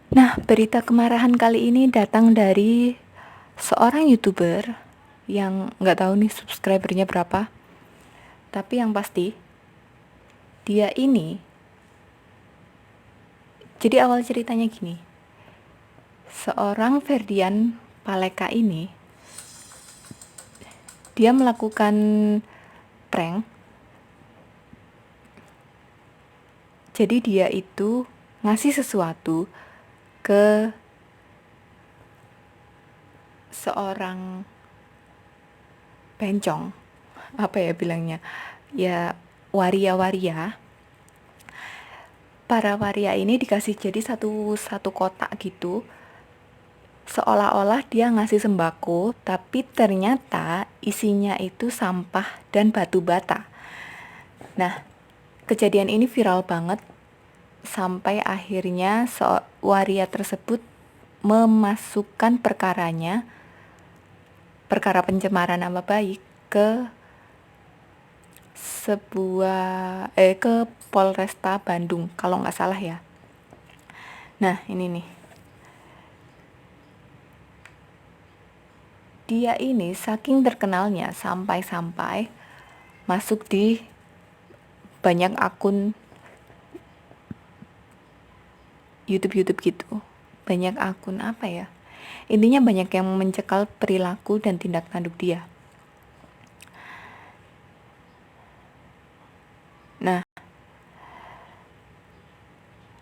Nah, berita kemarahan kali ini datang dari seorang YouTuber yang nggak tahu nih subscribernya berapa. Tapi yang pasti, dia ini, jadi awal ceritanya gini. Seorang Ferdian Paleka ini, dia melakukan prank. Jadi dia itu ngasih sesuatu ke seorang bencong, apa ya bilangnya, ya waria-waria. Para waria ini dikasih jadi satu kotak gitu, seolah-olah dia ngasih sembako, tapi ternyata isinya itu sampah dan batu bata. Nah, kejadian ini viral banget sampai akhirnya waria tersebut memasukkan perkara pencemaran nama baik ke ke Polresta Bandung kalau nggak salah ya. Nah, ini nih. Dia ini saking terkenalnya sampai-sampai masuk di banyak akun YouTube gitu. Banyak akun apa ya? Intinya banyak yang mencekal perilaku dan tindak tanduk dia. Nah,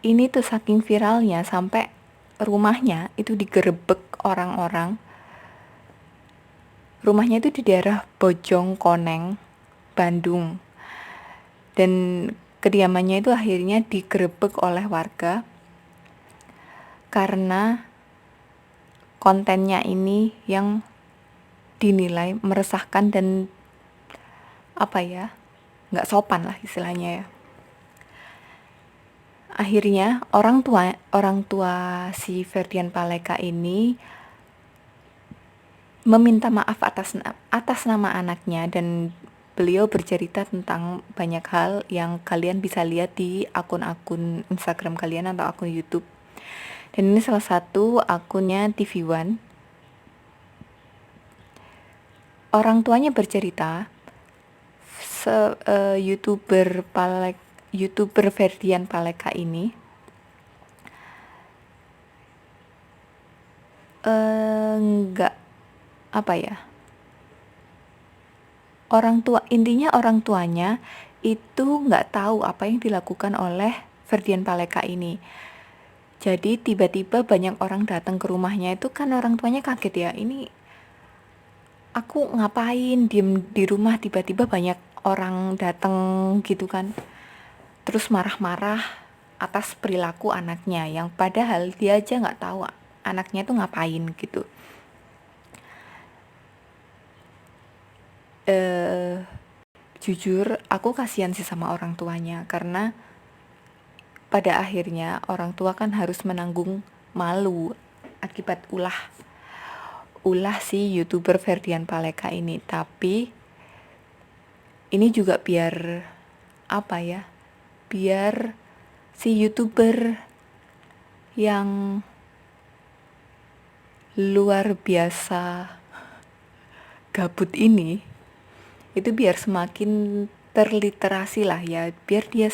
ini tuh saking viralnya sampai rumahnya itu digerebek orang-orang. Rumahnya itu di daerah Bojong Koneng, Bandung. Dan kediamannya itu akhirnya digerebek oleh warga karena kontennya ini yang dinilai meresahkan dan apa ya, nggak sopan lah istilahnya ya. Akhirnya orang tua si Ferdian Paleka ini meminta maaf atas nama anaknya, dan beliau bercerita tentang banyak hal yang kalian bisa lihat di akun-akun Instagram kalian atau akun YouTube. Dan ini salah satu akunnya TV One. Orang tuanya bercerita, YouTuber Ferdian Paleka ini nggak apa ya, intinya orang tuanya itu nggak tahu apa yang dilakukan oleh Ferdian Paleka ini. Jadi tiba-tiba banyak orang datang ke rumahnya, itu kan orang tuanya kaget ya, ini aku ngapain diem di rumah tiba-tiba banyak orang datang gitu kan. Terus marah-marah atas perilaku anaknya yang padahal dia aja nggak tahu anaknya tuh ngapain gitu. Jujur aku kasihan sih sama orang tuanya, karena pada akhirnya orang tua kan harus menanggung malu akibat ulah si YouTuber Ferdian Paleka ini. Tapi ini juga biar apa ya, biar si YouTuber yang luar biasa gabut ini itu biar semakin terliterasi lah ya, biar dia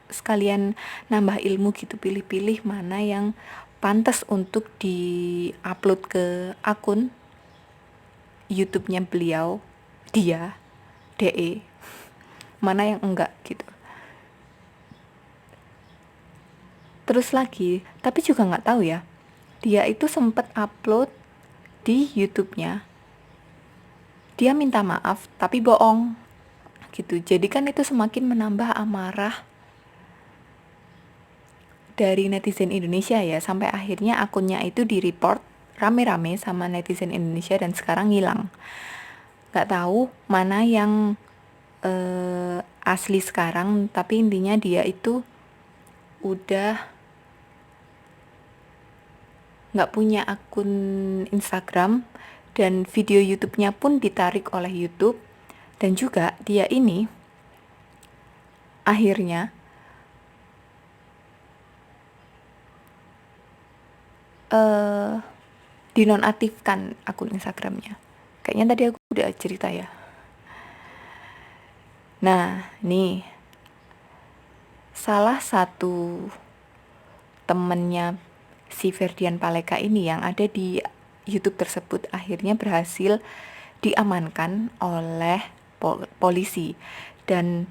sekalian nambah ilmu gitu, pilih-pilih mana yang pantas untuk di-upload ke akun YouTube-nya beliau, dia DE, mana yang enggak gitu. Terus lagi, tapi juga nggak tahu ya, dia itu sempat upload di YouTube-nya, dia minta maaf tapi bohong gitu. Jadi kan itu semakin menambah amarah dari netizen Indonesia ya, sampai akhirnya akunnya itu di-report rame-rame sama netizen Indonesia dan sekarang hilang. Nggak tahu mana yang asli sekarang, tapi intinya dia itu udah nggak punya akun Instagram, dan video YouTube-nya pun ditarik oleh YouTube. Dan juga dia ini akhirnya eh dinonaktifkan akun Instagramnya. Kayaknya tadi aku udah cerita ya. Nah, nih salah satu temennya si Ferdian Paleka ini yang ada di YouTube tersebut akhirnya berhasil diamankan oleh polisi. Dan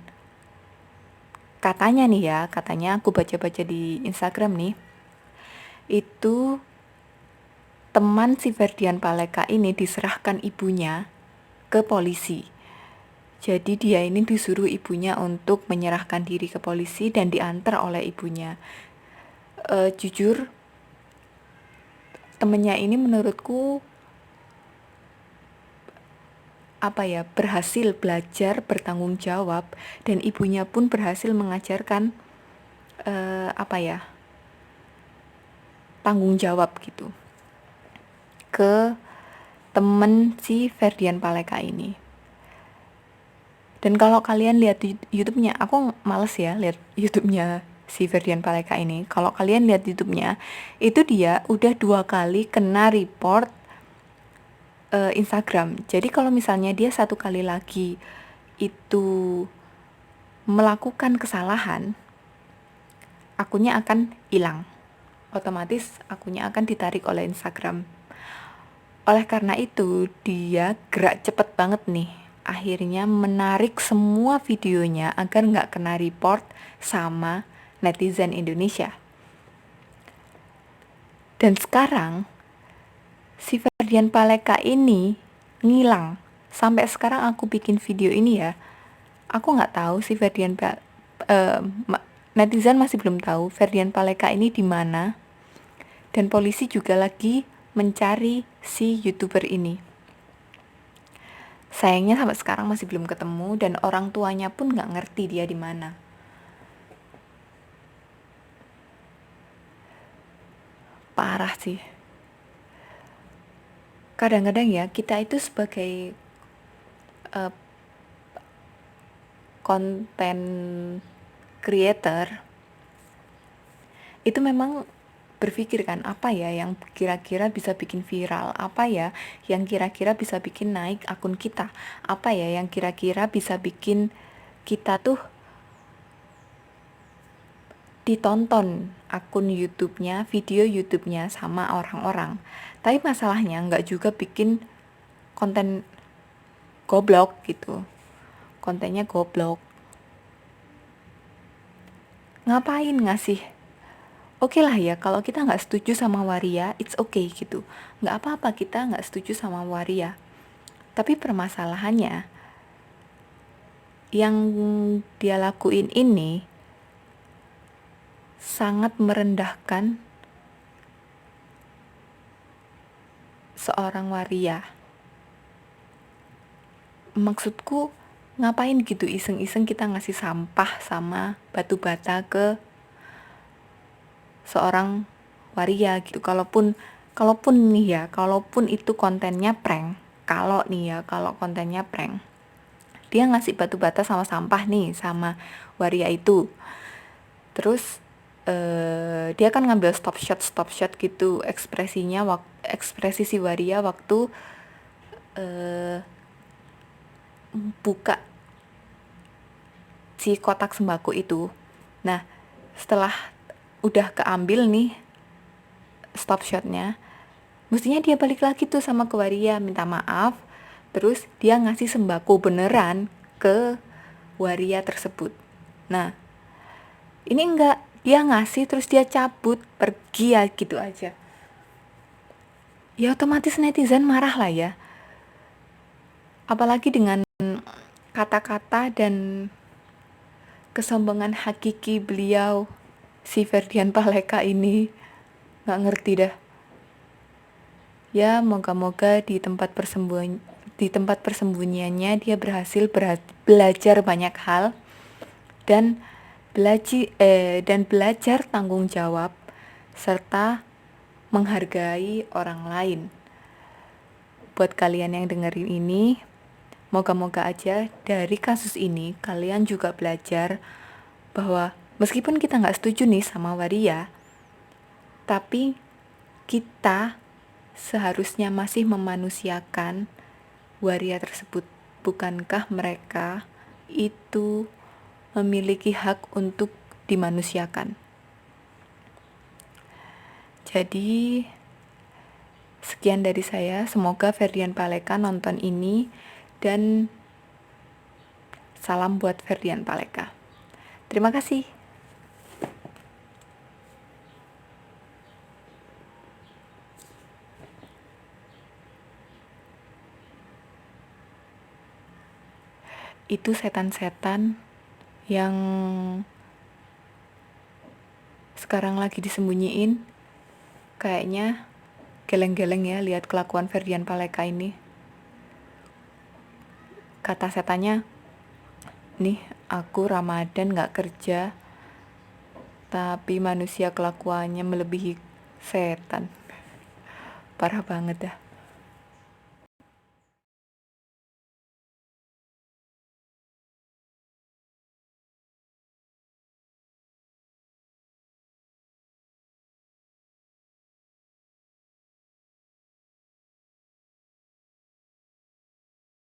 katanya nih ya, katanya aku baca-baca di Instagram nih, itu teman si Ferdian Paleka ini diserahkan ibunya ke polisi. Jadi dia ini disuruh ibunya untuk menyerahkan diri ke polisi dan diantar oleh ibunya. Jujur, temennya ini menurutku berhasil belajar bertanggung jawab, dan ibunya pun berhasil mengajarkan tanggung jawab gitu ke temen si Ferdian Paleka ini. Dan kalau kalian lihat di YouTube-nya, aku males ya lihat YouTube-nya si Ferdian Paleka ini. Kalau kalian lihat YouTube-nya, itu dia udah 2 kali kena report Instagram. Jadi kalau misalnya dia 1 kali lagi itu melakukan kesalahan, akunnya akan hilang. Otomatis akunnya akan ditarik oleh Instagram. Oleh karena itu, dia gerak cepet banget nih. Akhirnya menarik semua videonya agar nggak kena report sama netizen Indonesia. Dan sekarang si Ferdian Paleka ini ngilang. Sampai sekarang aku bikin video ini ya, aku nggak tahu si netizen masih belum tahu Ferdian Paleka ini di mana. Dan polisi juga lagi mencari si YouTuber ini. Sayangnya sampai sekarang masih belum ketemu, dan orang tuanya pun nggak ngerti dia di mana. Parah sih. Kadang-kadang ya kita itu sebagai konten creator itu memang berpikir kan, apa ya yang kira-kira bisa bikin viral, apa ya yang kira-kira bisa bikin naik akun kita, apa ya yang kira-kira bisa bikin kita tuh ditonton akun YouTube-nya, video YouTube-nya sama orang-orang. Tapi masalahnya nggak juga bikin konten goblok gitu, kontennya goblok. Ngapain ngasih? Oke lah ya, kalau kita nggak setuju sama waria, it's okay gitu. Nggak apa-apa kita nggak setuju sama waria. Tapi permasalahannya, yang dia lakuin ini sangat merendahkan seorang waria. Maksudku, ngapain gitu iseng-iseng kita ngasih sampah sama batu bata ke seorang waria gitu. Kalaupun itu kontennya prank, kalau kontennya prank, dia ngasih batu bata sama sampah nih sama waria itu, terus dia kan ngambil stop shot gitu ekspresi si waria waktu buka si kotak sembako itu. Nah, setelah udah keambil nih stop shotnya, mestinya dia balik lagi tuh sama ke waria, minta maaf, terus dia ngasih sembako beneran ke waria tersebut. Nah, ini enggak, dia ngasih terus dia cabut pergi ya gitu aja. Ya otomatis netizen marah lah ya. Apalagi dengan kata-kata dan kesombongan hakiki beliau si Ferdian Paleka ini. Nggak ngerti dah. Ya moga-moga di tempat persembunyiannya dia berhasil belajar banyak hal dan belajar tanggung jawab serta menghargai orang lain. Buat kalian yang dengerin ini, moga-moga aja dari kasus ini kalian juga belajar bahwa meskipun kita nggak setuju nih sama waria, tapi kita seharusnya masih memanusiakan waria tersebut. Bukankah mereka itu memiliki hak untuk dimanusiakan? Jadi sekian dari saya. Semoga Ferdian Paleka nonton ini, dan salam buat Ferdian Paleka. Terima kasih. Itu setan-setan yang sekarang lagi disembunyiin. Kayaknya geleng-geleng ya lihat kelakuan Ferdian Paleka ini. Kata setannya, nih aku Ramadan gak kerja, tapi manusia kelakuannya melebihi setan. Parah banget dah.